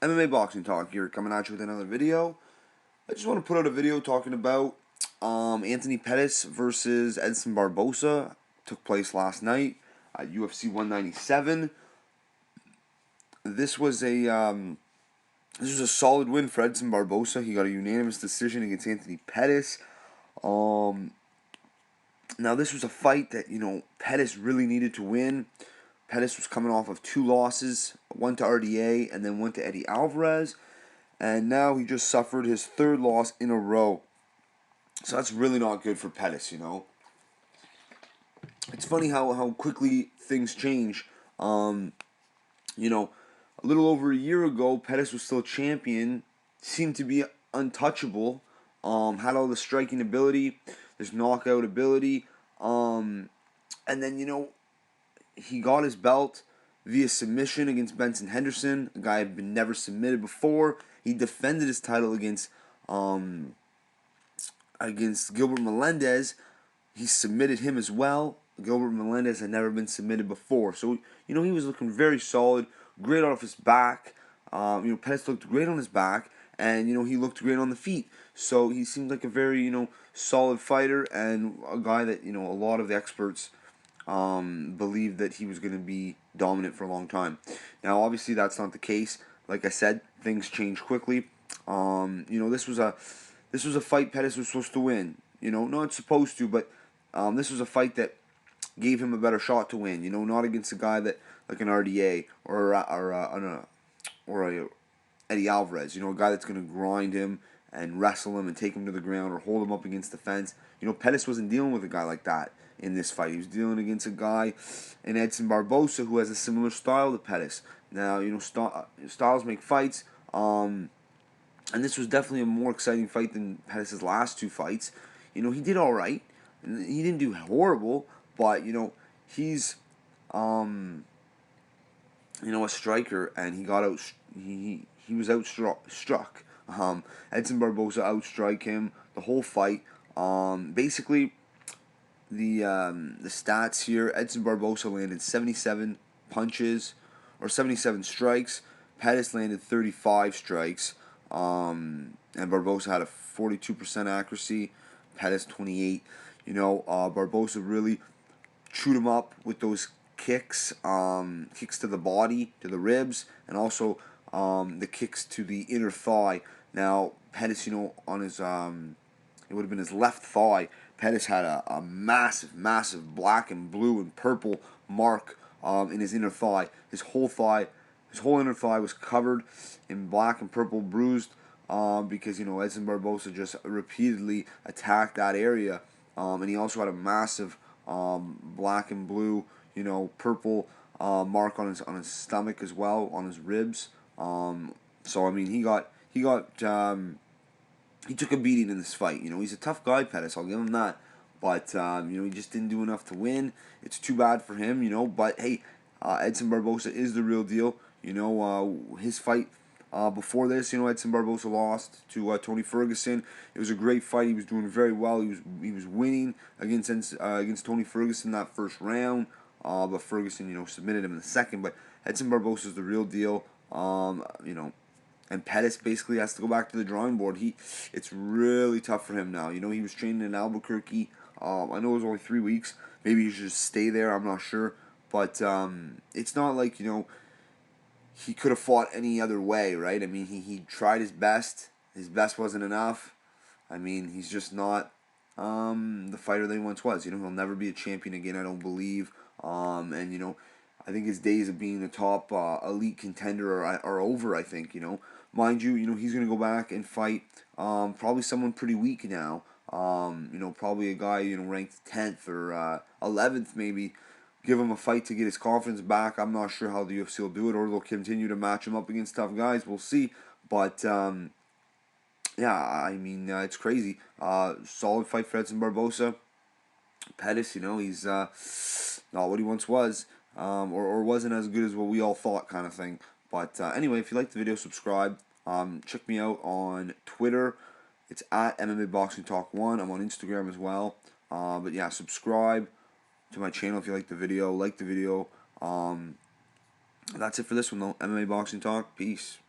MMA Boxing Talk here, coming at you with another video. I just want to put out a video talking about Anthony Pettis versus Edson Barbosa. Took place last night at UFC 197. This was a solid win for Edson Barbosa. He got a unanimous decision against Anthony Pettis. Now this was a fight that Pettis really needed to win. Pettis was coming off of 2 losses, one to RDA and then one to Eddie Alvarez. And now he just suffered his 3rd loss in a row. So that's really not good for Pettis, It's funny how quickly things change. A little over a year ago, Pettis was still champion, seemed to be untouchable, had all the striking ability, this knockout ability, and then, he got his belt via submission against Benson Henderson, a guy had been never submitted before. He defended his title against Gilbert Melendez. He submitted him as well. Gilbert Melendez had never been submitted before. So, he was looking very solid, great off his back. Pettis looked great on his back, and, he looked great on the feet. So he seemed like a very, solid fighter and a guy that, a lot of the experts believed that he was going to be dominant for a long time. Now, obviously, that's not the case. Like I said, things change quickly. This was a fight Pettis was supposed to win. Not supposed to, but this was a fight that gave him a better shot to win. Not against a guy that like an RDA or a Eddie Alvarez. A guy that's going to grind him and wrestle him and take him to the ground or hold him up against the fence. Pettis wasn't dealing with a guy like that in this fight. He was dealing against a guy in Edson Barbosa who has a similar style to Pettis. Now, styles make fights, and this was definitely a more exciting fight than Pettis' last 2 fights. He did all right. He didn't do horrible, but he's a striker, and he got out. He was outstruck. Edson Barbosa outstrike him the whole fight. Basically, the stats here: Edson Barbosa landed 77 punches or 77 strikes. Pettis landed 35 strikes. And Barbosa had a 42% accuracy. Pettis 28. Barbosa really chewed him up with those kicks, kicks to the body, to the ribs, and also the kicks to the inner thigh. Now Pettis, on his it would have been his left thigh. Pettis had a massive black and blue and purple mark in his inner thigh. His whole inner thigh was covered in black and purple bruised because Edson Barbosa just repeatedly attacked that area, and he also had a massive black and blue, purple mark on his stomach as well, on his ribs. So I mean, he took a beating in this fight. He's a tough guy, Pettis. I'll give him that. But he just didn't do enough to win. It's too bad for him. But hey, Edson Barbosa is the real deal. His fight before this, Edson Barbosa lost to Tony Ferguson. It was a great fight. He was doing very well. He was winning against Tony Ferguson that first round. But Ferguson, submitted him in the second. But Edson Barbosa is the real deal. And Pettis basically has to go back to the drawing board. It's really tough for him now. He was training in Albuquerque. I know it was only 3 weeks. Maybe he should just stay there. I'm not sure. But it's not like, he could have fought any other way, right? I mean, he tried his best. His best wasn't enough. I mean, he's just not the fighter that he once was. He'll never be a champion again, I don't believe. And, I think his days of being a top elite contender are over, I think, Mind you, he's going to go back and fight probably someone pretty weak now. Probably a guy, ranked 10th or 11th maybe. Give him a fight to get his confidence back. I'm not sure how the UFC will do it, or they'll continue to match him up against tough guys. We'll see. But, yeah, I mean, it's crazy. Solid fight for Edson Barbosa. Pettis, he's not what he once was, or wasn't as good as what we all thought, kind of thing. But anyway, if you liked the video, subscribe. Check me out on Twitter. It's at MMA Boxing Talk 1. I'm on Instagram as well. But yeah, subscribe to my channel if you like the video. Like the video. That's it for this one, though. MMA Boxing Talk. Peace.